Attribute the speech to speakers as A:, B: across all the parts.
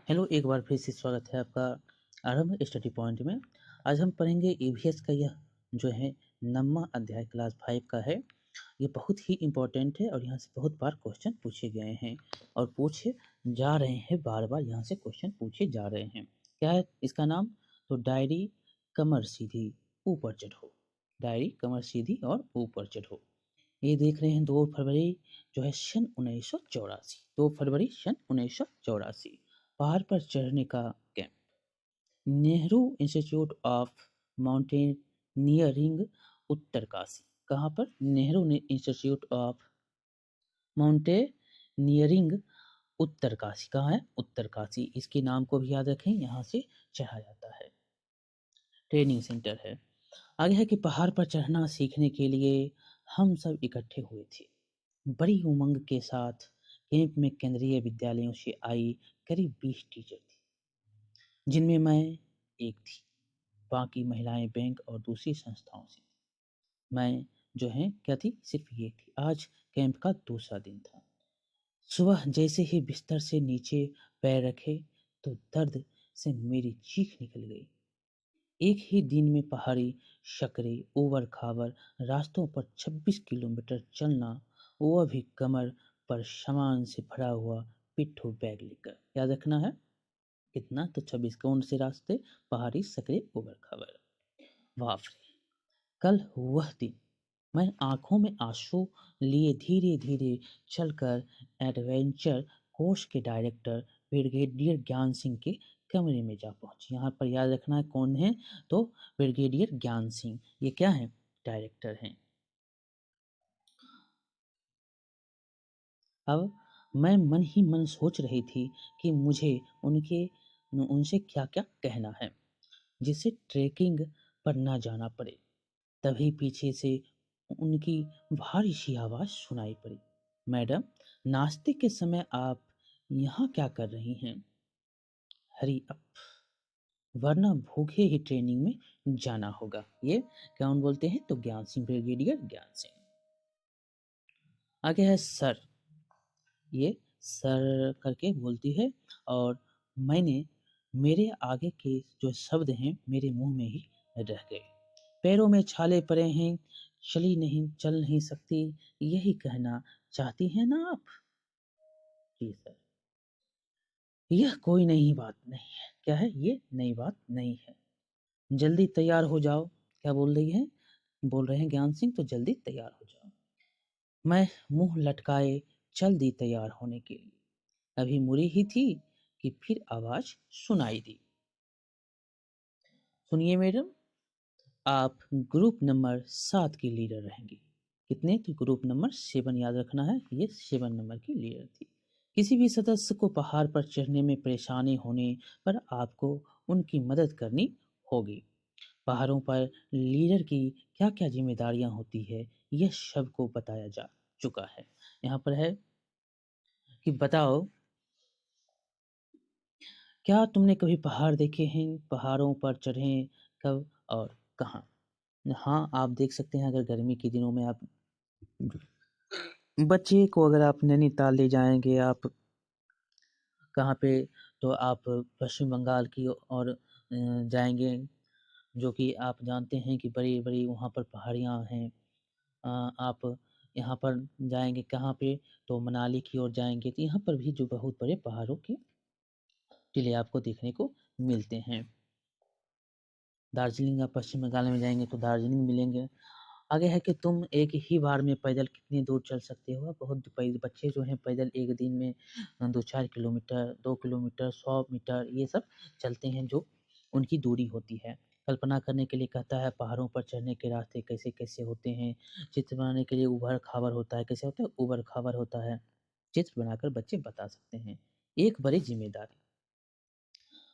A: Hello, एक बार फिर से स्वागत है आपका आरंभ स्टडी पॉइंट में। आज हम पढ़ेंगे ईवीएस का यह जो है 9वां अध्याय क्लास 5 का है। ये बहुत ही इम्पोर्टेंट है और यहाँ से बहुत बार क्वेश्चन पूछे गए हैं और पूछे जा रहे हैं, बार बार यहाँ से क्वेश्चन पूछे जा रहे हैं। क्या है इसका नाम? तो डायरी कमर सीधी ऊपर चढ़ो, डायरी कमर सीधी और ऊपर चढ़ो। ये देख रहे हैं 2 फरवरी जो है सन 1984, 2 फरवरी सन 1984 पहाड़ पर चढ़ने का camp. Nehru institute of mountaineering Uttarkashi. कहाँ पर? Nehru institute of mountaineering Uttarkashi. कहाँ है? उत्तरकाशी। इसके नाम को भी याद रखें, यहाँ से चढ़ा जाता है। ट्रेनिंग सेंटर है। आगे है कि पहाड़ पर चढ़ना सीखने के लिए हम सब इकट्ठे हुए थे। बड़ी उमंग के साथ कैंप में केंद्रीय विद्यालयों से आई करीब 20 टीचर थी, जिनमें मैं एक थी। बाकी महिलाएं बैंक और दूसरी संस्थाओं से थी। मैं जो है क्या थी? सिर्फ ये थी। आज कैंप का दूसरा दिन था। सुबह जैसे ही बिस्तर से नीचे पैर रखे तो दर्द से मेरी चीख निकल गई। एक ही दिन में पहाड़ी शकरे ऊबड़ खाबड़ रास्तों पर 26 किलोमीटर चलना, वह भी कमर पर सामान से भरा हुआ पिट्ठू बैग लेकर। याद रखना है कितना? तो 26। कौन से रास्ते? पहाड़ी सकरे ऊबड़ खाबड़। बाप रे! कल वह दिन मैं आंखों में आंसू लिए धीरे धीरे चलकर एडवेंचर कोर्स के डायरेक्टर ब्रिगेडियर ज्ञान सिंह के कमरे में जा पहुंची। यहाँ पर याद रखना है कौन है? तो ब्रिगेडियर ज्ञान सिंह। ये क्या है? डायरेक्टर हैं। अब मैं मन ही मन सोच रही थी कि मुझे उनसे क्या क्या कहना है जिससे ट्रेकिंग पर ना जाना पड़े। तभी पीछे से उनकी भारी सी आवाज सुनाई पड़ी। मैडम, नाश्ते के समय आप यहाँ क्या कर रही हैं? हरी अप, वरना भूखे ही ट्रेनिंग में जाना होगा। ये कौन बोलते हैं? तो ज्ञान सिंह, ब्रिगेडियर ज्ञान सिंह। आगे है सर। ये सर करके बोलती है और मेरे आगे के जो शब्द हैं मेरे मुंह में ही रह गए। पैरों में छाले पड़े हैं, चल नहीं सकती, यही कहना चाहती हैं ना आप? जी सर। यह कोई नई बात नहीं है। क्या है? ये नई बात नहीं है। जल्दी तैयार हो जाओ। क्या बोल रही है? बोल रहे हैं ज्ञान सिंह, तो जल्दी तैयार हो जाओ। मैं मुंह लटकाए चल दी तैयार होने के लिए। अभी मुड़ी ही थी कि फिर आवाज सुनाई दी। सुनिए मैडम, आप ग्रुप नंबर 7 की लीडर रहेंगी। कितने? तो ग्रुप नंबर 7 याद रखना है। ये 7 नंबर की लीडर थी। किसी भी सदस्य को पहाड़ पर चढ़ने में परेशानी होने पर आपको उनकी मदद करनी होगी। पहाड़ों पर लीडर की क्या क्या जिम्मेदारियां होती है, यह सबको बताया जा चुका है। यहाँ पर है कि बताओ, क्या तुमने कभी पहाड़ देखे हैं? पहाड़ों पर चढ़े कब और कहाँ? हाँ, आप देख सकते हैं, अगर गर्मी के दिनों में आप बच्चे को अगर आप नैनीताल ले जाएंगे, आप कहाँ पे? तो आप पश्चिम बंगाल की ओर जाएंगे, जो कि आप जानते हैं कि बड़ी बड़ी वहाँ पर पहाड़ियाँ हैं। आप यहाँ पर जाएंगे कहाँ पे? तो मनाली की ओर जाएंगे, तो यहाँ पर भी जो बहुत बड़े पहाड़ों के टीले आपको देखने को मिलते हैं। दार्जिलिंग, आप पश्चिम बंगाल में जाएंगे तो दार्जिलिंग मिलेंगे। आगे है कि तुम एक ही बार में पैदल कितनी दूर चल सकते हो? बहुत बच्चे जो हैं पैदल एक दिन में 2-4 किलोमीटर, 2 किलोमीटर, 100 मीटर, ये सब चलते हैं, जो उनकी दूरी होती है। कल्पना करने के लिए कहता है पहाड़ों पर चढ़ने के रास्ते कैसे कैसे होते हैं। चित्र बनाने के लिए उबड़ खाबड़ होता है। कैसे होता है? उबड़ खाबड़ होता है। चित्र बनाकर बच्चे बता सकते हैं। एक बड़ी जिम्मेदारी।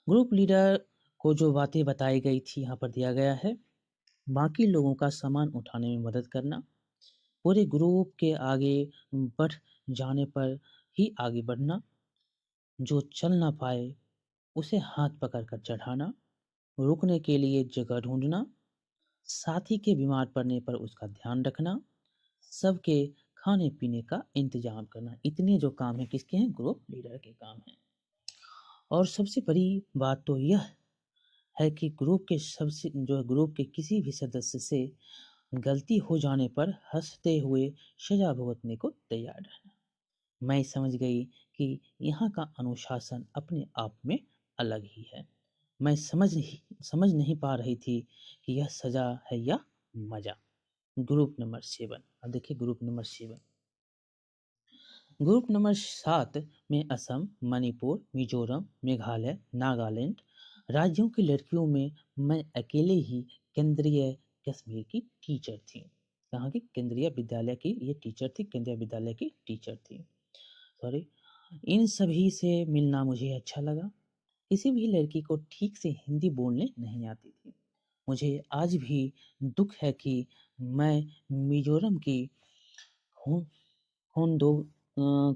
A: ग्रुप लीडर को जो बातें बताई गई थी यहाँ पर दिया गया है। बाकी लोगों का सामान उठाने में मदद करना, पूरे ग्रुप के आगे बढ़ जाने पर ही आगे बढ़ना, जो चल ना पाए उसे हाथ पकड़कर चढ़ाना, रुकने के लिए जगह ढूंढना, साथी के बीमार पड़ने पर उसका ध्यान रखना, सबके खाने पीने का इंतजाम करना। इतने जो काम है किसके हैं? ग्रुप लीडर के काम हैं। और सबसे बड़ी बात तो यह है कि ग्रुप के किसी भी सदस्य से गलती हो जाने पर हंसते हुए सजा भुगतने को तैयार रहना। मैं समझ गई कि यहाँ का अनुशासन अपने आप में अलग ही है। मैं समझ नहीं पा रही थी कि यह सजा है या मजा। Group number 7। अब देखिए ग्रुप नंबर 7। ग्रुप नंबर 7 में असम, मणिपुर, मिजोरम, मेघालय, नागालैंड राज्यों की लड़कियों में मैं अकेले ही केंद्रीय कश्मीर की टीचर थी। कहाँ की? केंद्रीय विद्यालय की ये टीचर थी, केंद्रीय विद्यालय की टीचर थी। सॉरी। इन सभी से मिलना मुझे अच्छा लगा। किसी भी लड़की को ठीक से हिंदी बोलने नहीं आती थी। मुझे आज भी दुख है कि मैं मिजोरम की हों होंदो अ,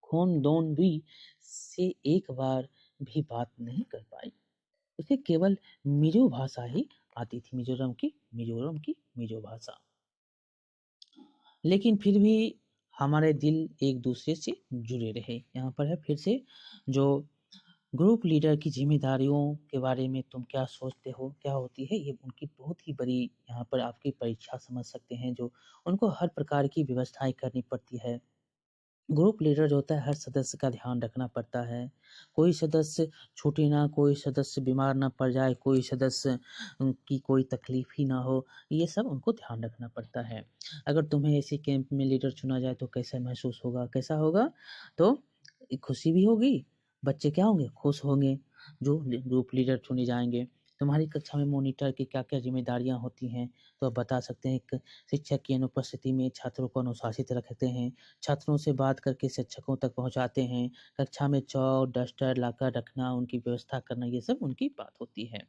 A: खोनदोनवी से एक बार भी बात नहीं कर पाई। उसे केवल मिजो भाषा ही आती थी, मिजोरम की मिजो भाषा। लेकिन फिर भी हमारे दिल एक दूसरे से जुड़े रहे। यहाँ पर है फिर से जो ग्रुप लीडर की जिम्मेदारियों के बारे में तुम क्या सोचते हो, क्या होती है? ये उनकी बहुत ही बड़ी यहाँ पर आपकी परीक्षा समझ सकते हैं, जो उनको हर प्रकार की व्यवस्थाएं करनी पड़ती है। ग्रुप लीडर जो होता है हर सदस्य का ध्यान रखना पड़ता है। कोई सदस्य छूटे ना, कोई सदस्य बीमार ना पड़ जाए, कोई सदस्य की कोई तकलीफ ही ना हो, ये सब उनको ध्यान रखना पड़ता है। अगर तुम्हें ऐसे कैंप में लीडर चुना जाए तो कैसा महसूस होगा? कैसा होगा? तो खुशी भी होगी, बच्चे क्या होंगे? खुश होंगे जो ग्रुप लीडर चुने जाएंगे। तुम्हारी कक्षा में मॉनिटर की क्या क्या जिम्मेदारियां होती हैं तो आप बता सकते हैं। एक शिक्षक की अनुपस्थिति में छात्रों को अनुशासित रखते हैं, छात्रों से बात करके शिक्षकों तक पहुंचाते हैं, कक्षा में चौक डस्टर लाकर रखना, उनकी व्यवस्था करना, ये सब उनकी बात होती है।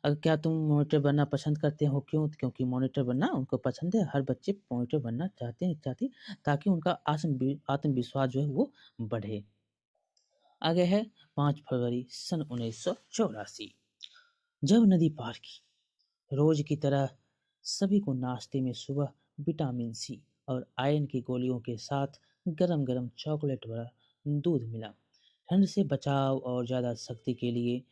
A: अगर क्या तुम मॉनिटर बनना पसंद करते हो? क्यों? क्योंकि मॉनिटर बनना उनको पसंद है। हर बच्चे मॉनिटर बनना चाहती ताकि उनका आत्मविश्वास जो है वो बढ़े। आगे है 5 फरवरी सन 1984। जब नदी पार की, रोज की तरह सभी को नाश्ते में सुबह विटामिन सी और आयरन की गोलियों के साथ गरम गरम चॉकलेट भरा दूध मिला। ठंड से बचाव और ज़्यादा शक्ति के लिए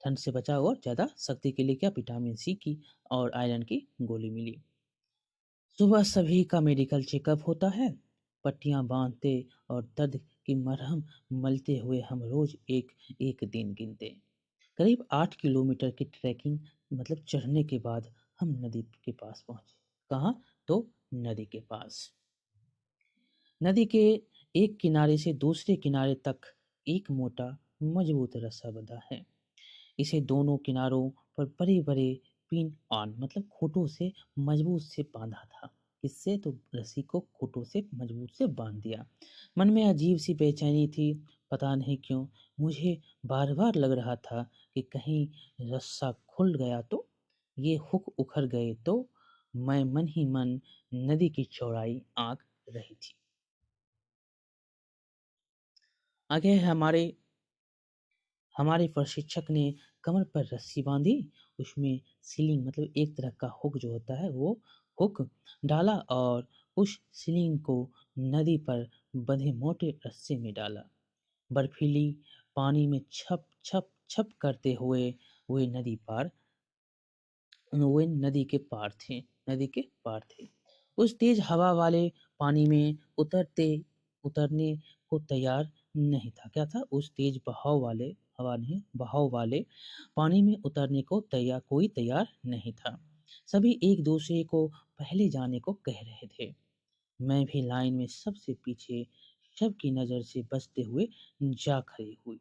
A: ठंड से बचाव और ज़्यादा शक्ति के लिए क्या? विटामिन सी की और आयरन की गोली मिली। सुबह सभी का मेडिकल चेकअप होता है। पट्टियां बांधते और दर्द की मरहम मलते हुए हम रोज एक एक दिन गिनते। करीब 8 किलोमीटर की ट्रैकिंग मतलब चढ़ने के बाद हम नदी के पास पहुंचे। कहाँ? तो नदी के पास। नदी के एक किनारे से दूसरे किनारे तक एक मोटा मजबूत रस्सा बंधा है। इसे दोनों किनारों पर बड़े बड़े पिन ऑन मतलब खूंटों से मजबूत से बांधा था। इससे तो रस्सी को खूंटों से मजबूत से बांध दिया। मन में अजीब सी बेचैनी थी, पता नहीं क्यों। मुझे बार बार लग रहा था कि कहीं रस्सा खुल गया तो, ये हुक उखड़ गए तो। मैं मन ही मन नदी की चौड़ाई आंक रही थी। आगे है हमारे प्रशिक्षक ने कमर पर रस्सी बांधी, उसमें सीलिंग मतलब एक तरह का हुक जो होता है वो हुक डाला और उस सीलिंग को नदी पर बंधे मोटे रस्से में डाला। बर्फीली पानी में छप छप छप करते हुए वे नदी के पार थे। उस तेज हवा वाले पानी में उतरने को तैयार नहीं था। क्या था? उस तेज बहाव वाले हवा नहीं बहाव वाले पानी में उतरने को कोई तैयार नहीं था। सभी एक दूसरे को पहले जाने को कह रहे थे। मैं भी लाइन में सबसे पीछे सबकी नजर से बचते हुए जा खड़ी हुई।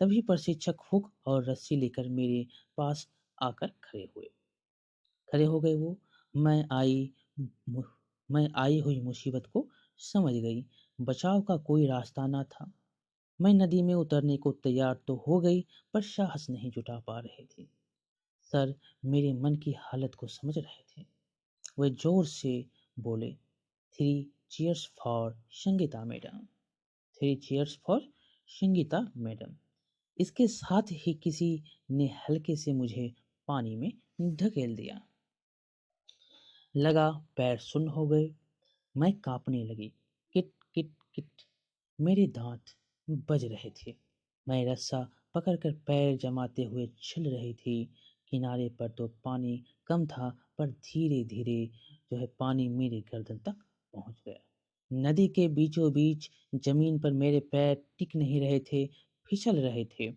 A: तभी प्रशिक्षक हुक और रस्सी लेकर मेरे पास आकर खड़े हो गए। वो मैं आई मु- मैं आई हुई मुसीबत को समझ गई। बचाव का कोई रास्ता ना था। मैं नदी में उतरने को तैयार तो हो गई, पर साहस नहीं जुटा पा रही थी। सर मेरे मन की हालत को समझ रहे थे। वे जोर से बोले, 3 cheers for Sangeeta madam. 3 cheers for Sangeeta madam. इसके साथ ही किसी ने हल्के से मुझे पानी में ढकेल दिया। लगा पैर सुन्न हो गए। मैं कांपने लगी। किट किट किट मेरे दांत बज रहे थे। मैं रस्सा पकड़कर पैर जमाते हुए चल रही थी। किनारे पर तो पानी कम था, पर धीरे-धीरे जो है पानी मेरे गर्दन तक पहुँच गया। नदी के बीचों-बीच ज़मीन पर मेरे पैर टिक नहीं रहे थे, फिसल रहे थे।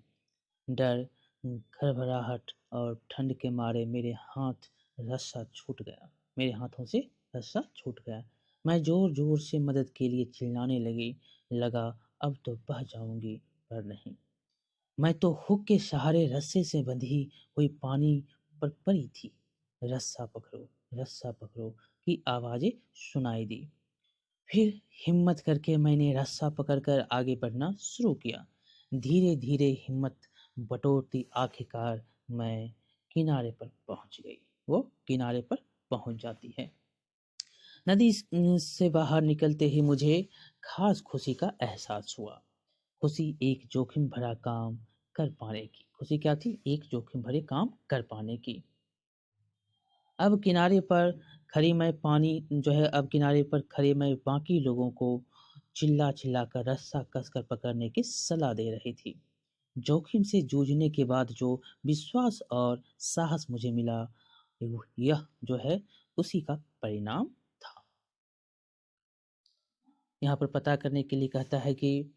A: डर, घबराहट और ठंड के मारे मेरे हाथों से रस्सा छूट गया। मैं ज़ोर-ज़ोर से मदद के लिए चिल्लाने लगा अब तो बह जाऊँगी, पर नहीं। मैं तो हुक के सहारे रस्से से बंधी हुई पानी पर पड़ी थी। रस्सा पकड़ो की आवाज़ें सुनाई दी। फिर हिम्मत करके मैंने रस्सा पकड़कर आगे बढ़ना शुरू किया। धीरे-धीरे हिम्मत बटोरती आखिरकार मैं किनारे पर पहुँच गई। वो किनारे पर पहुँच जाती है। नदी से बाहर निकलते ही मुझे खास खुशी का एहसास हुआ। खुशी एक जोखिम भरा काम कर पाने की। खुशी क्या थी? एक जोखिम भरे काम कर पाने की। अब किनारे पर किनारे पर खड़े मैं बाकी लोगों को चिल्ला-चिल्ला कर रस्सा कसकर पकड़ने की सलाह दे रही थी। जोखिम से जूझने के बाद जो विश्वास और साहस मुझे मिला, यह जो है उसी का परिणाम था। यहाँ पर पता करने के लिए कहता है कि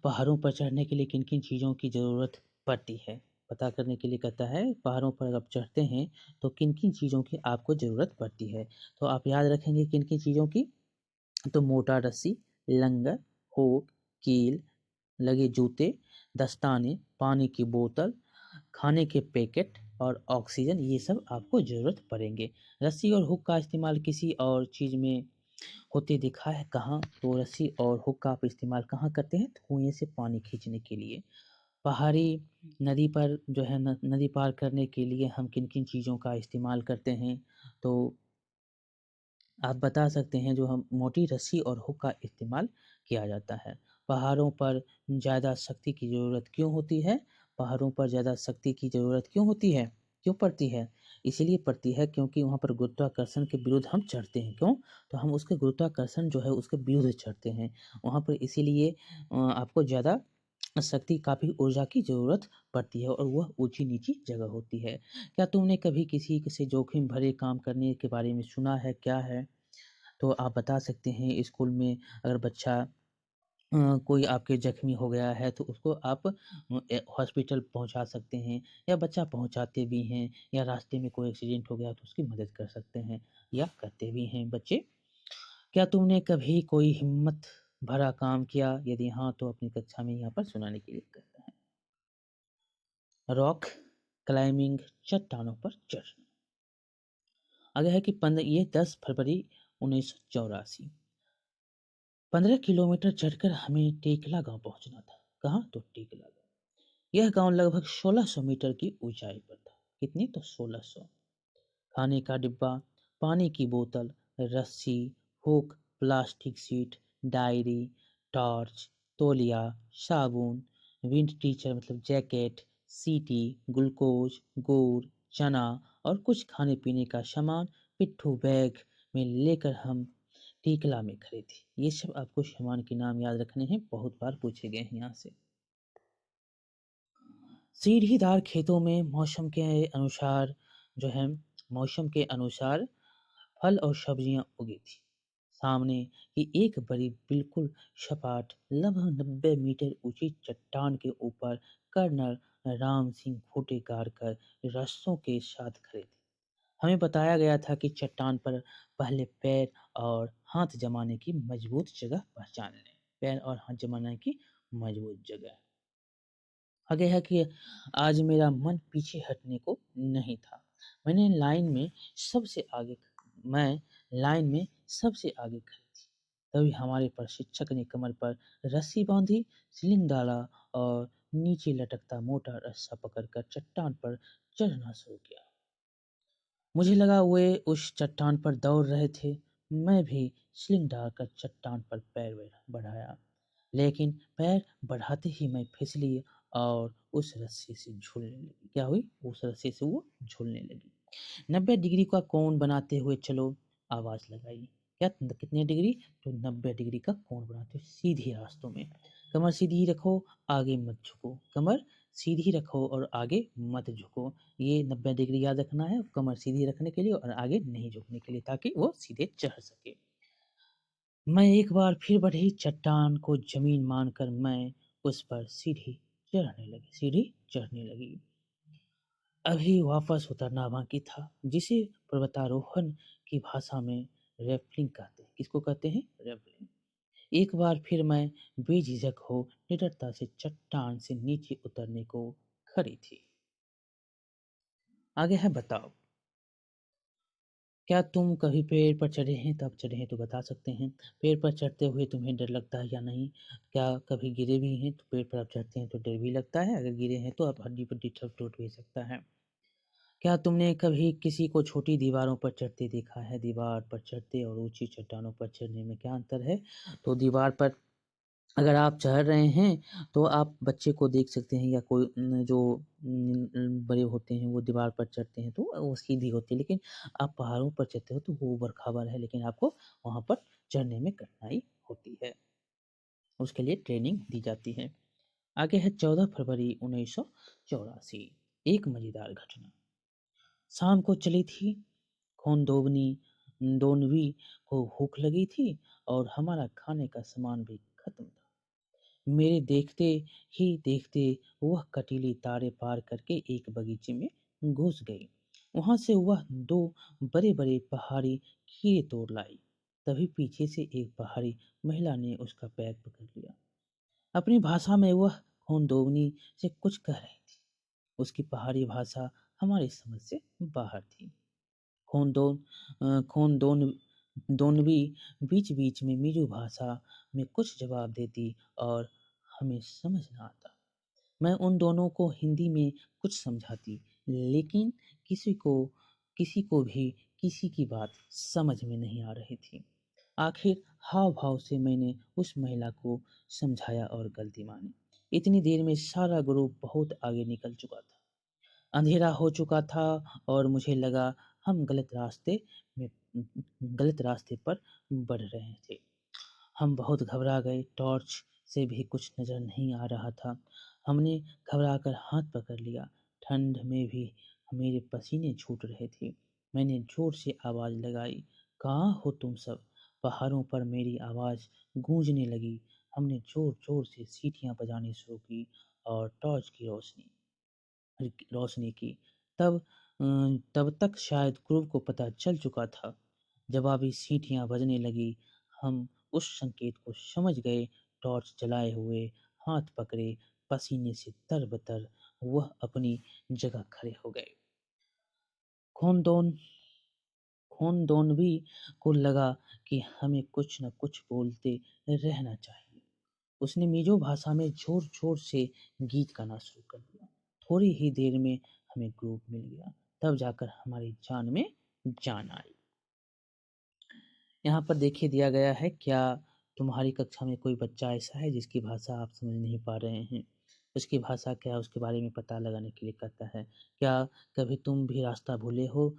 A: पहाड़ों पर चढ़ने के लिए किन-किन चीज़ों की ज़रूरत पड़ती है। पता करने के लिए कहता है पहाड़ों पर आप चढ़ते हैं तो किन-किन चीज़ों की आपको ज़रूरत पड़ती है। तो आप याद रखेंगे किन-किन चीज़ों की? तो मोटा रस्सी, लंगर, हुक, कील, लगे जूते, दस्ताने, पानी की बोतल, खाने के पैकेट और ऑक्सीजन, ये सब आपको ज़रूरत पड़ेंगे। रस्सी और हुक का इस्तेमाल किसी और चीज़ में होते देखा है कहाँ? तो रस्सी और हुक का आप इस्तेमाल कहाँ करते हैं? तो कुएँ से पानी खींचने के लिए। पहाड़ी नदी पर जो है न नदी पार करने के लिए हम किन-किन चीज़ों का इस्तेमाल करते हैं? तो आप बता सकते हैं जो हम मोटी रस्सी और हुक का इस्तेमाल किया जाता है। पहाड़ों पर ज़्यादा शक्ति की ज़रूरत क्यों होती है? पहाड़ों पर ज़्यादा शक्ति की ज़रूरत क्यों होती है? क्यों पड़ती है? इसीलिए पड़ती है क्योंकि वहाँ पर गुरुत्वाकर्षण के विरुद्ध हम चढ़ते हैं। क्यों? तो हम उसके गुरुत्वाकर्षण जो है उसके विरुद्ध चढ़ते हैं। वहाँ पर इसीलिए आपको ज़्यादा शक्ति काफ़ी ऊर्जा की ज़रूरत पड़ती है और वह ऊँची-नीची जगह होती है। क्या तुमने कभी किसी से जोखिम भरे काम करने के बारे में सुना है? क्या है? तो आप बता सकते हैं स्कूल में अगर बच्चा कोई आपके ज़ख्मी हो गया है तो उसको आप हॉस्पिटल पहुँचा सकते हैं या बच्चा पहुँचाते भी हैं या रास्ते में कोई एक्सीडेंट हो गया तो उसकी मदद कर सकते हैं या करते भी हैं बच्चे। क्या तुमने कभी कोई हिम्मत भरा काम किया? यदि हाँ, तो अपनी कक्षा में यहाँ पर सुनाने के लिए कहता है। रॉक क्लाइंबिंग, चट्टानों पर चढ़ना। आगे है कि 10 फरवरी 1984। 15 किलोमीटर चढ़कर हमें टेकला गाँव पहुँचना था। कहाँ? तो टेकला गाँव। यह गाँव लगभग 1600 मीटर की ऊंचाई पर था। कितनी? तो 1600। खाने का डिब्बा, पानी की बोतल, रस्सी, hook, plastic sheet, diary, torch, तौलिया, साबुन, विंड टीचर मतलब जैकेट, सीटी, ग्लूकोज, गुड़, चना और कुछ खाने पीने का सामान पिट्ठू बैग में लेकर हम टीकला में खड़े थे। ये सब आपको सामान के नाम याद रखने हैं, बहुत बार पूछे गए हैं यहाँ से। सीढ़ीदार खेतों में मौसम के अनुसार फल और सब्जियां उगी थी। सामने ही एक बड़ी बिल्कुल सपाट लगभग 90 मीटर ऊंची चट्टान के ऊपर कर्नल राम सिंह खूंटे गाड़ कर रस्सों के साथ खड़े थे। हमें बताया गया था कि चट्टान पर पहले पैर और हाथ जमाने की मजबूत जगह पहचान लें। पैर और हाथ जमाने की मजबूत जगह। आगे है कि आज मेरा मन पीछे हटने को नहीं था। मैंने लाइन में सबसे आगे मैं लाइन में सबसे आगे खड़ी थी। तभी हमारे प्रशिक्षक ने कमर पर रस्सी बांधी, स्लिंग डाला और नीचे लटकता मोटा रस्सा पकड़कर चट्टान पर चढ़ना शुरू किया। मुझे लगा वे उस चट्टान पर दौड़ रहे थे। मैं भी स्लिंग डालकर चट्टान पर पैर बढ़ाया, लेकिन पैर बढ़ाते ही मैं फिसली और उस रस्सी से झूलने लगी। क्या हुई? उस रस्सी से वो झूलने लगी। 90 डिग्री का कोण बनाते हुए चलो, आवाज़ लगाई। क्या कितने डिग्री? तो 90 डिग्री का कोण बनाते हुए सीधे रास्तों में। कमर सीधी रखो, आगे मत झुको। कमर सीधी रखो और आगे मत झुको। ये 90 डिग्री याद रखना है, कमर सीधी रखने के लिए और आगे नहीं झुकने के लिए, ताकि वो सीधे चढ़ सके। मैं एक बार फिर बढ़ी, चट्टान को ज़मीन मानकर मैं उस पर सीढ़ी चढ़ने लगी। अभी वापस उतरना बाकी था, जिसे पर्वतारोहण की भाषा में रैपलिंग कहते हैं। किसको कहते हैं? रैपलिंग। एक बार फिर मैं बेझिझक हो निडरता से चट्टान से नीचे उतरने को खड़ी थी। आगे है बताओ, क्या तुम कभी पेड़ पर चढ़े हैं? तब चढ़े हैं तो बता सकते हैं। पेड़ पर चढ़ते हुए तुम्हें डर लगता है या नहीं? क्या कभी गिरे भी हैं? तो पेड़ पर आप चढ़ते हैं तो डर भी लगता है, अगर गिरे हैं तो आप हड्डी पड्डी सब टूट भी सकता है। क्या तुमने कभी किसी को छोटी दीवारों पर चढ़ते देखा है? दीवार पर चढ़ते और ऊंची चट्टानों पर चढ़ने में क्या अंतर है? तो दीवार पर अगर आप चढ़ रहे हैं तो आप बच्चे को देख सकते हैं, या कोई जो बड़े होते हैं वो दीवार पर चढ़ते हैं तो वो सीधी होती है, लेकिन आप पहाड़ों पर चढ़ते हो तो वो ऊबड़ खाबड़ है, लेकिन आपको वहाँ पर चढ़ने में कठिनाई होती है, उसके लिए ट्रेनिंग दी जाती है। आगे है 14 फरवरी 1984। एक मजेदार घटना। शाम को चली थी, खोंदोवनी दोनवी को भूख लगी थी और हमारा खाने का सामान भी खत्म था। मेरे देखते वह कटीली तारे पार करके एक बगीचे में घुस गई। वहां से वह दो बड़े बड़े पहाड़ी खीरे तोड़ लाई। तभी पीछे से एक पहाड़ी महिला ने उसका बैग पकड़ लिया। अपनी भाषा में वह खोंदोवनी से कुछ कह रही थी। उसकी पहाड़ी भाषा हमारी समझ से बाहर थी। खोंदोन खोंदोन दोनवी बीच-बीच में मीजू भाषा में कुछ जवाब देती और हमें समझ न आता। मैं उन दोनों को हिंदी में कुछ समझाती, लेकिन किसी को किसी को भी किसी की बात समझ में नहीं आ रही थी। आखिर हाव-भाव से मैंने उस महिला को समझाया और गलती मानी। इतनी देर में सारा ग्रुप बहुत आगे निकल चुका था। अंधेरा हो चुका था और मुझे लगा हम में गलत रास्ते पर बढ़ रहे थे। हम बहुत घबरा गए, टॉर्च से भी कुछ नज़र नहीं आ रहा था। हमने घबराकर हाथ पकड़ लिया। ठंड में भी मेरे पसीने छूट रहे थे। मैंने ज़ोर से आवाज़ लगाई, कहाँ हो तुम सब? पहाड़ों पर मेरी आवाज़ गूंजने लगी। हमने ज़ोर-ज़ोर से सीटियाँ बजानी शुरू की और टॉर्च की रोशनी की। तब तब तक शायद क्रूब को पता चल चुका था। जवाबी सीटियाँ बजने लगी। हम उस संकेत को समझ गए। टॉर्च जलाए हुए, हाथ पकड़े, पसीने से तर-बतर वह अपनी जगह खड़े हो गए। खोंदोन खोंदोनवी को लगा कि हमें कुछ न कुछ बोलते रहना चाहिए। उसने मिज़ो भाषा में ज़ोर-ज़ोर से गीत गाना शुरू कर दिया। थोड़ी ही देर में हमें ग्रुप मिल गया। तब जाकर हमारी जान में जान आई। यहाँ पर देखिए दिया गया है, क्या तुम्हारी कक्षा में कोई बच्चा ऐसा है जिसकी भाषा आप समझ नहीं पा रहे हैं? उसकी भाषा क्या है उसके बारे में पता लगाने के लिए कहता है। क्या कभी तुम भी रास्ता भूले हो?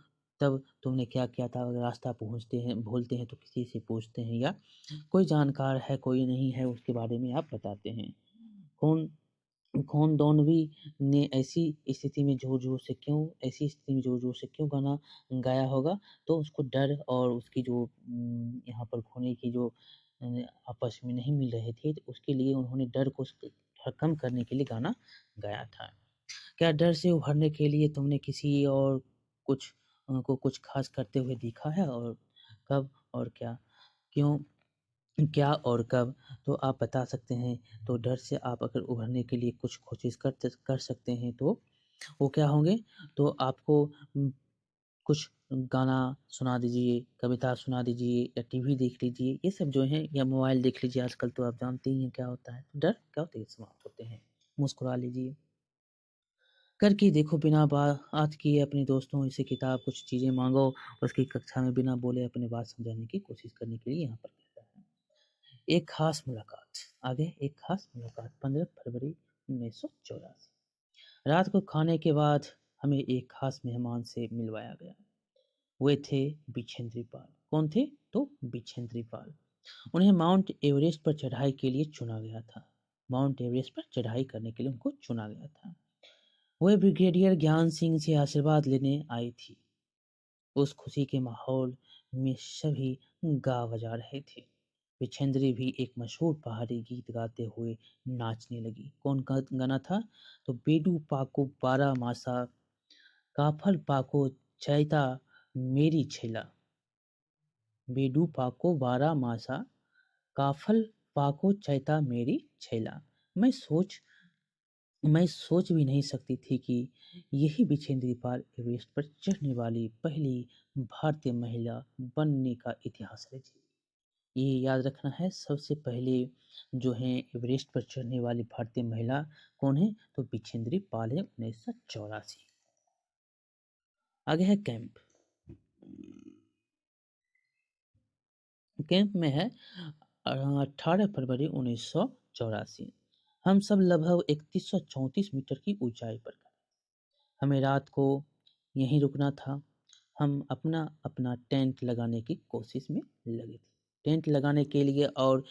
A: तब तुमने क्या किया था? अगर रास्ता भूलते हैं तो किसी से पूछते हैं, या कोई जानकार है, कोई नहीं है, उसके बारे में आप बताते हैं। कौन खोंदोनवी ने ऐसी स्थिति में ज़ोर-ज़ोर से क्यों गाना गाया होगा? तो उसको डर और उसकी जो यहाँ पर खोने की जो आपस में नहीं मिल रहे थे, तो उसके लिए उन्होंने डर को कम करने के लिए गाना गाया था। क्या डर से उभरने के लिए तुमने किसी और को कुछ ख़ास करते हुए देखा है, और कब और क्या? क्यों क्या और कब? तो आप बता सकते हैं। तो डर से आप अगर उभरने के लिए कुछ कोशिश कर सकते हैं तो वो क्या होंगे? तो आपको कुछ गाना सुना दीजिए, कविता सुना दीजिए, या टीवी देख लीजिए, ये सब जो है, या मोबाइल देख लीजिए। आजकल तो आप जानते ही हैं क्या होता है। डर क्या होते हैं? समाप्त होते हैं। मुस्कुरा लीजिए। करके देखो, बिना बात किए अपने दोस्तों से किताब कुछ चीज़ें माँगो, उसकी कक्षा में बिना बोले अपनी बात समझाने की कोशिश करने के लिए यहाँ पर कहता है। एक खास मुलाकात। आगे एक खास मुलाकात 15 फरवरी 1984। रात को खाने के बाद हमें एक खास मेहमान से मिलवाया गया। वे थे बिछेंद्री पाल। कौन थे? तो बिछेंद्री पाल। उन्हें माउंट एवरेस्ट पर चढ़ाई के लिए चुना गया था। माउंट एवरेस्ट पर चढ़ाई करने के लिए उनको चुना गया था। वह ब्रिगेडियर ज्ञान सिंह से आशीर्वाद लेने आई थी। उस खुशी के माहौल में सभी गा बजा रहे थे। बिछेंद्री भी एक मशहूर पहाड़ी गीत गाते हुए नाचने लगी। कौन गाना था? तो बेडू पाको बारा मासा, काफल पाको चैता मेरी छेला। बेडू पाको बारा मासा, काफल पाको चैता मेरी छेला। मैं सोच मैं सोच भी नहीं सकती थी कि यही बिछेंद्री पाल एवरेस्ट पर चढ़ने वाली पहली भारतीय महिला बनने का इतिहास रची। ये याद रखना है, सबसे पहले जो है एवरेस्ट पर चढ़ने वाली भारतीय महिला कौन है? तो बिछेंद्री पाल है, 1984। आगे है कैंप। कैंप में है 18 फरवरी 1984। हम सब लगभग 3134 मीटर की ऊंचाई पर खड़े। हमें रात को यहीं रुकना था। हम अपना अपना टेंट लगाने की कोशिश में लगे थे। टेंट लगाने के लिए और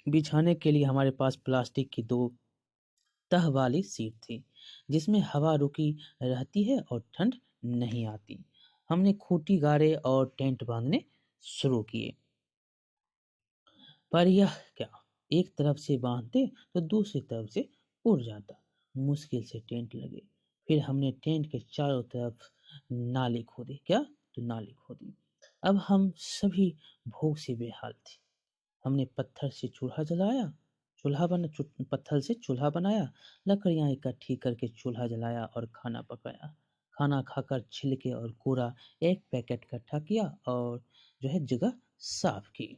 A: बिछाने के लिए हमारे पास प्लास्टिक की 2 तह वाली सीट थी, जिसमें हवा रुकी रहती है और ठंड नहीं आती। हमने खूंटी गाड़े और टेंट बांधने शुरू किए। पर यह क्या, एक तरफ से बांधते तो दूसरी तरफ से उड़ जाता। मुश्किल से टेंट लगे। फिर हमने टेंट के चारों तरफ नाली खोदी। क्या? तो नाली खोदी। अब हम सभी भूख से बेहाल थे। हमने पत्थर से चूल्हा बनाया, लकड़ियां इकट्ठी करके चूल्हा जलाया और खाना पकाया। खाना खाकर छिलके और कूड़ा एक पैकेट इकट्ठा किया और जो है जगह साफ की।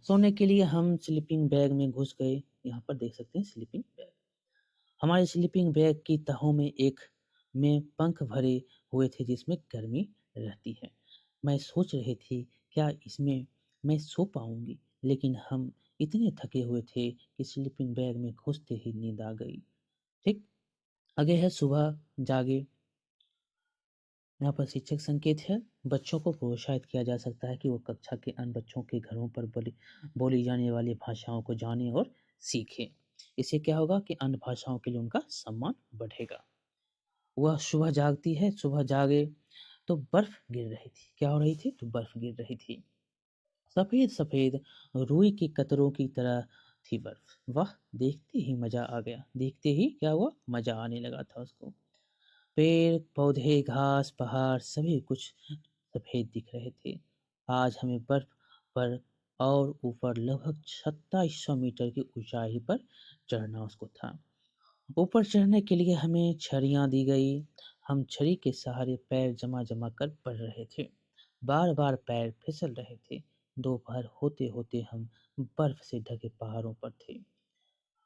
A: सोने के लिए हम स्लीपिंग बैग में घुस गए। यहाँ पर देख सकते हैं स्लीपिंग बैग। हमारे स्लीपिंग बैग की तहों में एक में पंख भरे हुए थे, जिसमें गर्मी रहती है। मैं सोच रही थी क्या इसमें मैं सो पाऊंगी, लेकिन हम इतने थके हुए थे कि स्लीपिंग बैग में घुसते ही नींद आ गई। ठीक। आगे है सुबह जागे। यहाँ पर शिक्षक संकेत है। बच्चों को प्रोत्साहित किया जा सकता है कि वो कक्षा के अन्य बच्चों के घरों पर बोली जाने वाली भाषाओं को जाने और सीखें। इससे क्या होगा कि अन्य भाषाओं के लिए उनका सम्मान बढ़ेगा। वह सुबह जागती है। सुबह जागे तो बर्फ गिर रही थी। क्या हो रही थी? तो बर्फ गिर रही थी। सफेद सफेद रुई की कतरों की तरह थी बर्फ। वाह, देखते ही मजा आ गया। देखते ही क्या हुआ? मजा आने लगा था उसको। पेड़ पौधे घास पहाड़ सभी कुछ सफेद दिख रहे थे। आज हमें बर्फ पर और ऊपर लगभग 2700 मीटर की ऊंचाई पर चढ़ना उसको था। ऊपर चढ़ने के लिए हमें छड़ियां दी गई। हम छड़ी के सहारे पैर जमा जमा कर बढ़ रहे थे। बार बार पैर फिसल रहे थे। दोपहर होते होते हम बर्फ से ढके पहाड़ों पर थे।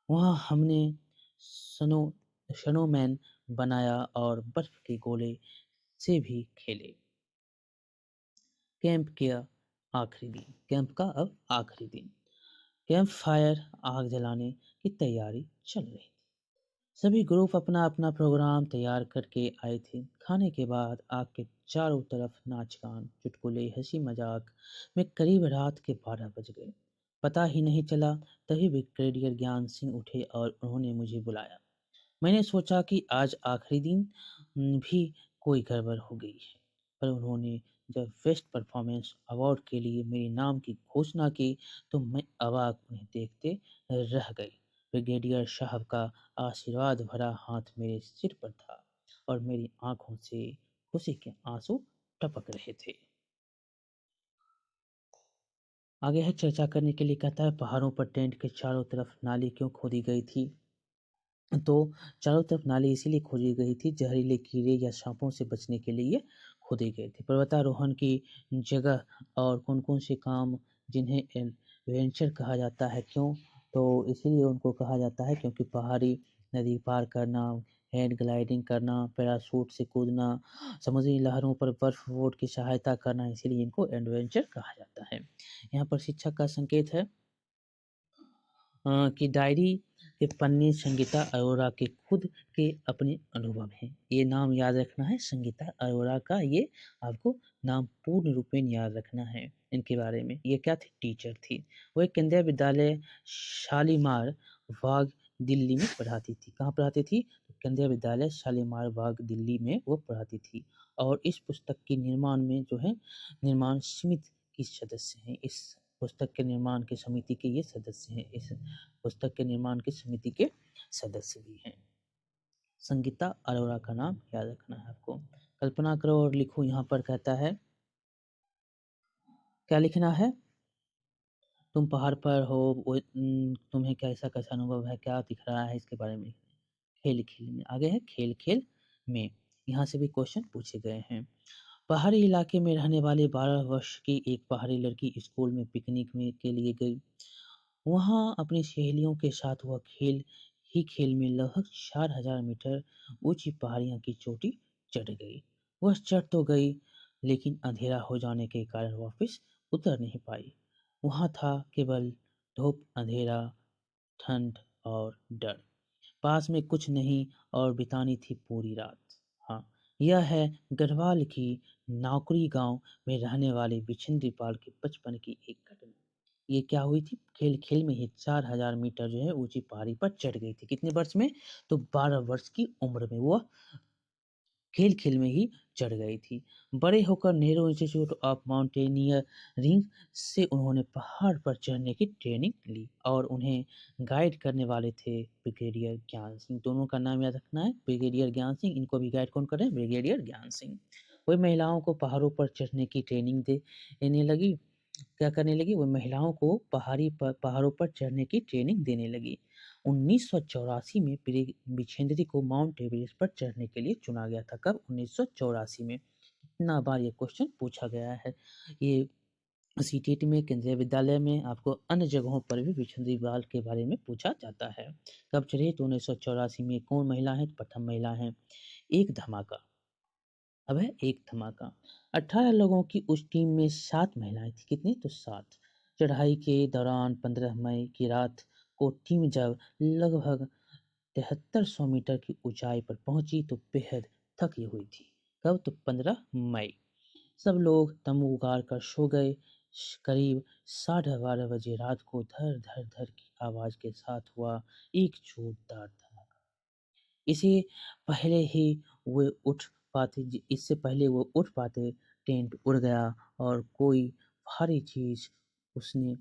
A: वहाँ हमने स्नो स्नोमैन बनाया और बर्फ के गोले से भी खेले। कैंप के आखिरी दिन। कैंप का अब आखिरी दिन। कैंप फायर, आग जलाने की तैयारी चल रही थी। सभी ग्रुप अपना अपना प्रोग्राम तैयार करके आए थे। खाने के बाद आग के चारों तरफ नाच गान चुटकुले हंसी मजाक में करीब रात के 12 बज गए। पता ही नहीं चला। तभी ब्रिगेडियर ज्ञान सिंह उठे और उन्होंने मुझे बुलाया। मैंने सोचा कि आज आखिरी दिन भी कोई गड़बड़ हो गई है, पर उन्होंने जब बेस्ट परफॉर्मेंस अवार्ड के लिए मेरे नाम की घोषणा की तो मैं अवाक उन्हें देखते रह गई। ब्रिगेडियर साहब का आशीर्वाद भरा हाथ मेरे सिर पर था और मेरी आंखों से खुशी के आंसू टपक रहे थे। आगे है चर्चा करने के लिए कहता है पहाड़ों पर टेंट के चारों तरफ नाली क्यों खोदी गई थी? तो चारों तरफ नाली इसीलिए खोदी गई थी, जहरीले कीड़े या सांपों से बचने के लिए खोदी गई थी। पर्वतारोहण की जगह और कौन कौन से काम जिन्हें एडवेंचर कहा जाता है, क्यों? तो इसीलिए उनको कहा जाता है क्योंकि पहाड़ी नदी पार करना, हैंड ग्लाइडिंग करना, पैराशूट से कूदना, समुद्री लहरों पर बर्फ बोट की सहायता करना, इसीलिए इनको एडवेंचर कहा जाता है। यहाँ पर शिक्षक का संकेत है कि डायरी के पन्ने संगीता अरोरा के खुद के अपने अनुभव हैं। ये नाम याद रखना है, संगीता अरोरा का। ये आपको नाम पूर्ण रूपेण याद रखना है इनके बारे में। ये क्या थी? टीचर थी। वो एक केंद्रीय विद्यालय शालीमार बाग दिल्ली में पढ़ाती थी। कहाँ पढ़ाती थी? तो केंद्रीय विद्यालय शालीमार बाग दिल्ली में वो पढ़ाती थी। और इस पुस्तक के निर्माण में जो है निर्माण समिति की सदस्य हैं। इस पुस्तक के निर्माण की समिति के ये सदस्य हैं। इस पुस्तक के निर्माण की समिति के सदस्य भी हैं। संगीता अरोरा का नाम याद रखना है आपको। कल्पना करो और लिखो। यहाँ पर कहता है क्या लिखना है? तुम पहाड़ पर हो, तुम्हें कैसा कैसा अनुभव है, क्या दिख रहा है, इसके बारे में। खेल खेल में आगे है खेल खेल में। यहाँ से भी क्वेश्चन पूछे गए हैं। पहाड़ी इलाके में रहने वाली 12 वर्ष की एक पहाड़ी लड़की स्कूल में पिकनिक में के लिए गई। वहाँ अपनी सहेलियों के साथ वह खेल में लगभग 4000 मीटर ऊंची पहाड़ियों की चोटी चढ़ गई। वह चढ़ तो गई, लेकिन अंधेरा हो जाने के कारण वापस उतर नहीं पाई। वहाँ था केवल धूप, अंधेरा, ठंड और डर। पास में कुछ नहीं और बितानी थी पूरी रात। हाँ, यह है गढ़वाल की नाकुरी गांव में रहने वाले बिछिंद्री पाल के बचपन की एक घटना। ये क्या हुई थी? खेल खेल में ही 4000 मीटर जो है ऊंची पहाड़ी पर चढ़ गई थी। कितने वर्ष में? तो 12 वर्ष की उम्र में वह खेल खेल में ही चढ़ गई थी। बड़े होकर नेहरू इंस्टीट्यूट ऑफ माउंटेनियरिंग से उन्होंने पहाड़ पर चढ़ने की ट्रेनिंग ली और उन्हें गाइड करने वाले थे ब्रिगेडियर ज्ञान सिंह। दोनों का नाम याद रखना है, ब्रिगेडियर ज्ञान सिंह। इनको भी गाइड कौन कर रहे हैं? ब्रिगेडियर ज्ञान सिंह। वही महिलाओं को पहाड़ों पर चढ़ने की ट्रेनिंग देने लगी। क्या करने लगी? वो महिलाओं को पहाड़ों पर चढ़ने की ट्रेनिंग देने लगी। 1984 में बिछेंद्री को माउंट एवरेस्ट पर चढ़ने के लिए चुना गया था। कब? 1984 में। कितना बार ये क्वेश्चन पूछा गया है। ये सीटीईटी में, केंद्रीय विद्यालय में, आपको अन्य जगहों पर भी बिछेंद्री पाल के बारे में पूछा जाता है। कब चढ़े? तो 1984 में। कौन महिला है? प्रथम महिला है। एक धमाका। अब है एक धमाका। 18 लोगों की उस टीम में 7 महिलाएं थी। कितनी? तो 7। चढ़ाई के दौरान 15 मई की रात को टीम जब लगभग 7300 मीटर की ऊंचाई पर पहुंची तो बेहद थकी हुई थी। कब? तो 15 मई। सब लोग तंबू गाड़ कर सो गए। करीब 12:30 बजे रात को धर धर धर की आवाज के साथ हुआ एक जोरदार धमाका। इसे पहले ही वे उठ इससे पहले वो उठ पाते, टेंट उड़ गया और कोई भारी चीज उसने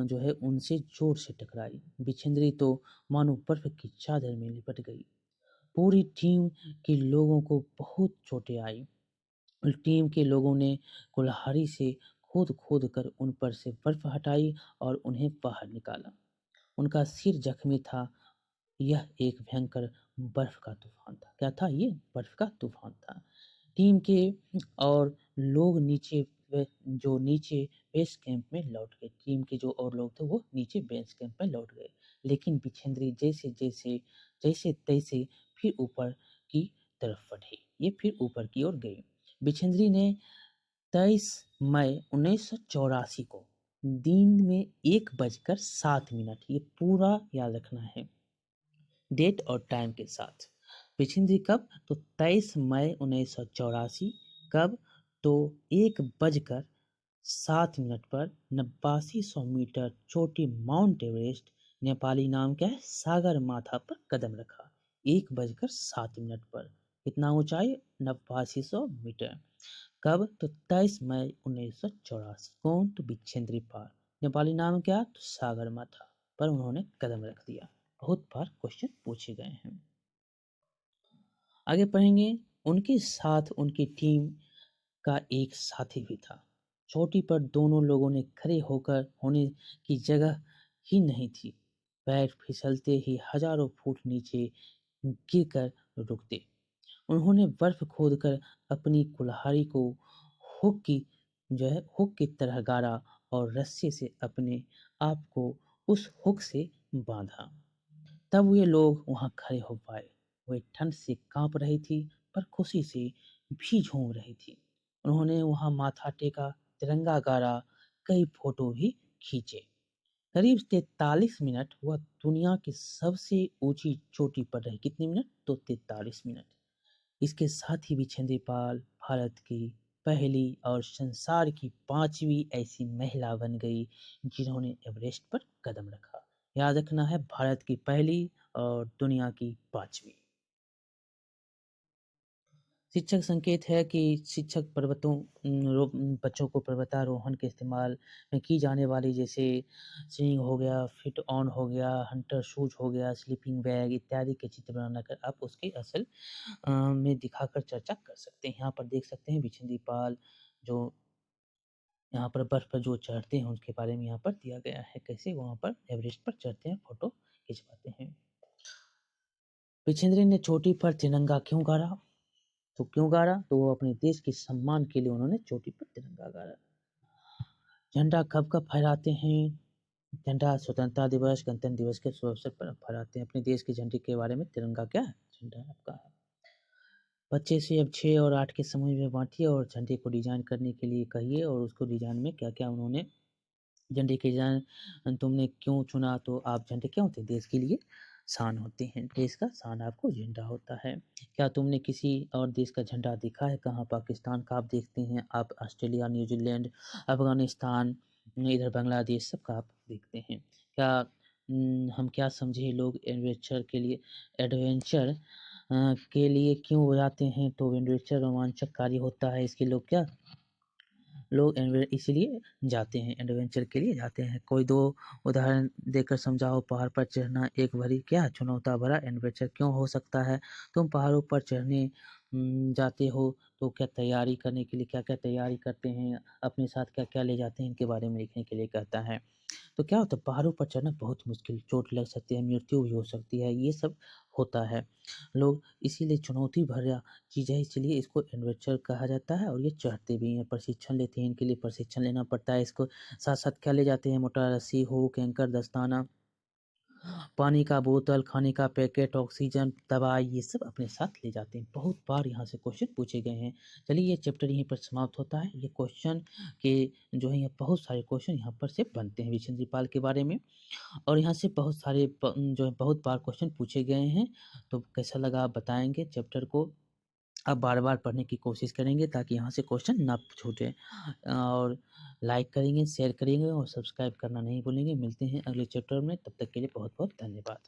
A: जो है उनसे जोर से टकराई। बिछिंद्री तो मानो बर्फ की चादर में लिपट गई। पूरी टीम के लोगों को बहुत चोटें आई। टीम के लोगों ने कुल्हाड़ी से खोद खोद कर उन पर से बर्फ हटाई और उन्हें बाहर निकाला। उनका सिर जख्मी था। यह एक भयंकर बर्फ का तूफान था। क्या था ये? बर्फ का तूफान था। टीम के और लोग नीचे बेस कैंप में लौट गए। टीम के जो और लोग थे वो नीचे बेस कैंप में लौट गए। लेकिन बिछेंद्री जैसे तैसे फिर ऊपर की तरफ बढ़ी। ये फिर ऊपर की ओर गई। बिछेंद्री ने 23 मई 1984 को दिन में 1:07, ये पूरा याद रखना है डेट और टाइम के साथ। बिछिंद्री कब? तो 23 मई 1984। कब? तो 1:07 पर 8900 मीटर चोटी माउंट एवरेस्ट, नेपाली नाम क्या है? सागर माथा पर कदम रखा। 1:07 पर। कितना ऊंचाई? 8900 मीटर। कब? तो 23 मई 1984। कौन? तो बिछेंद्री पाल। नेपाली नाम क्या? तो सागर माथा पर उन्होंने कदम रख दिया। बहुत बार क्वेश्चन पूछे गए हैं। आगे पढ़ेंगे। उनके साथ उनकी टीम का एक साथी भी था। चोटी पर दोनों लोगों ने खड़े होने की जगह ही नहीं थी। पैर फिसलते ही हजारों फुट नीचे गिरकर रुकते। उन्होंने बर्फ खोदकर अपनी कुल्हाड़ी को हुक की तरह गाड़ा और रस्सी से अपने आप को उस हुक से बांधा। तब वे लोग वहां खड़े हो पाए। वे ठंड से कांप रही थी पर खुशी से भी झूम रही थी। उन्होंने वहां माथा टेका, तिरंगा गाड़ा, कई फोटो भी खींचे। करीब 43 मिनट वह दुनिया की सबसे ऊंची चोटी पर रही। कितने मिनट? तो 43 मिनट। इसके साथ ही बिछेंद्री पाल भारत की पहली और संसार की 5वीं ऐसी महिला बन गई जिन्होंने एवरेस्ट पर कदम रखा। याद रखना है भारत की पहली और दुनिया की 5वीं। शिक्षक संकेत है कि शिक्षक बच्चों को पर्वतारोहण के इस्तेमाल में की जाने वाली जैसे स्विंग हो गया, फिट ऑन हो गया, हंटर शूज हो गया, स्लीपिंग बैग इत्यादि के चित्र बनाकर आप उसकी असल में दिखाकर चर्चा कर सकते हैं। यहाँ पर देख सकते हैं बिछिंदी पाल जो यहाँ पर बर्फ पर जो चढ़ते हैं उसके बारे में यहाँ पर दिया गया है, कैसे वहाँ पर एवरेस्ट पर चढ़ते हैं, फोटो खिंचवाते हैं। बिछिंद्री ने चोटी पर तिरंगा क्यों गाड़ा? तो क्यों गाड़ा? तो वो अपने देश के सम्मान के लिए उन्होंने चोटी पर तिरंगा गाड़ा। झंडा कब-कब फहराते हैं? झंडा स्वतंत्रता दिवस, गणतंत्र दिवस के शुभ अवसर पर फहराते हैं। अपने देश के झंडे के बारे में तिरंगा क्या है? झंडा आपका है। बच्चे से अब 6 और 8 के समूह में बाँटिए और झंडे को डिज़ाइन करने के लिए कहिए और उसको डिज़ाइन में क्या-क्या उन्होंने झंडे के डिज़ाइन तुमने क्यों चुना? तो आप झंडे क्या होते हैं? देश के लिए शान होते हैं। देश का शान आपको झंडा होता है। क्या तुमने किसी और देश का झंडा देखा है? कहाँ पाकिस्तान का आप देखते हैं, आप ऑस्ट्रेलिया, न्यूज़ीलैंड, अफ़गानिस्तान, इधर बांग्लादेश सबका आप देखते हैं। क्या हम क्या समझे लोग के लिए क्यों जाते हैं? तो एडवेंचर रोमांचकारी होता है। इसके लोग क्या लोग इसीलिए जाते हैं, एडवेंचर के लिए जाते हैं। कोई 2 उदाहरण देकर समझाओ। पहाड़ पर चढ़ना एक भरी क्या चुनौता भरा एडवेंचर क्यों हो सकता है? तुम पहाड़ों पर चढ़ने जाते हो तो क्या तैयारी करने के लिए क्या-क्या तैयारी करते हैं? अपने साथ क्या-क्या ले जाते हैं? इनके बारे में लिखने के लिए कहता है। तो क्या होता है पहाड़ों पर चढ़ना बहुत मुश्किल, चोट लग सकती है, मृत्यु भी हो सकती है, ये सब होता है। लोग इसीलिए चुनौती भरा चीज़ है, इसलिए इसको एडवेंचर कहा जाता है और ये चढ़ते भी हैं, प्रशिक्षण लेते हैं, इनके लिए प्रशिक्षण लेना पड़ता है। इसको साथ-साथ क्या ले जाते हैं मोटा रस्सी, हुक, एंकर, दस्ताना, पानी का बोतल, खाने का पैकेट, ऑक्सीजन, दवाई ये सब अपने साथ ले जाते हैं। बहुत बार यहाँ से क्वेश्चन पूछे गए हैं। चलिए ये चैप्टर यहीं पर समाप्त होता है। ये क्वेश्चन के जो है ये बहुत सारे क्वेश्चन यहाँ पर से बनते हैं विजेंद्र पाल के बारे में और यहाँ से बहुत सारे जो है बहुत बार क्वेश्चन पूछे गए हैं। तो कैसा लगा आप बताएँगे चैप्टर को आप बार-बार पढ़ने की कोशिश करेंगे ताकि यहाँ से क्वेश्चन ना छूटे और लाइक करेंगे, शेयर करेंगे और सब्सक्राइब करना नहीं भूलेंगे। मिलते हैं अगले चैप्टर में, तब तक के लिए बहुत-बहुत धन्यवाद।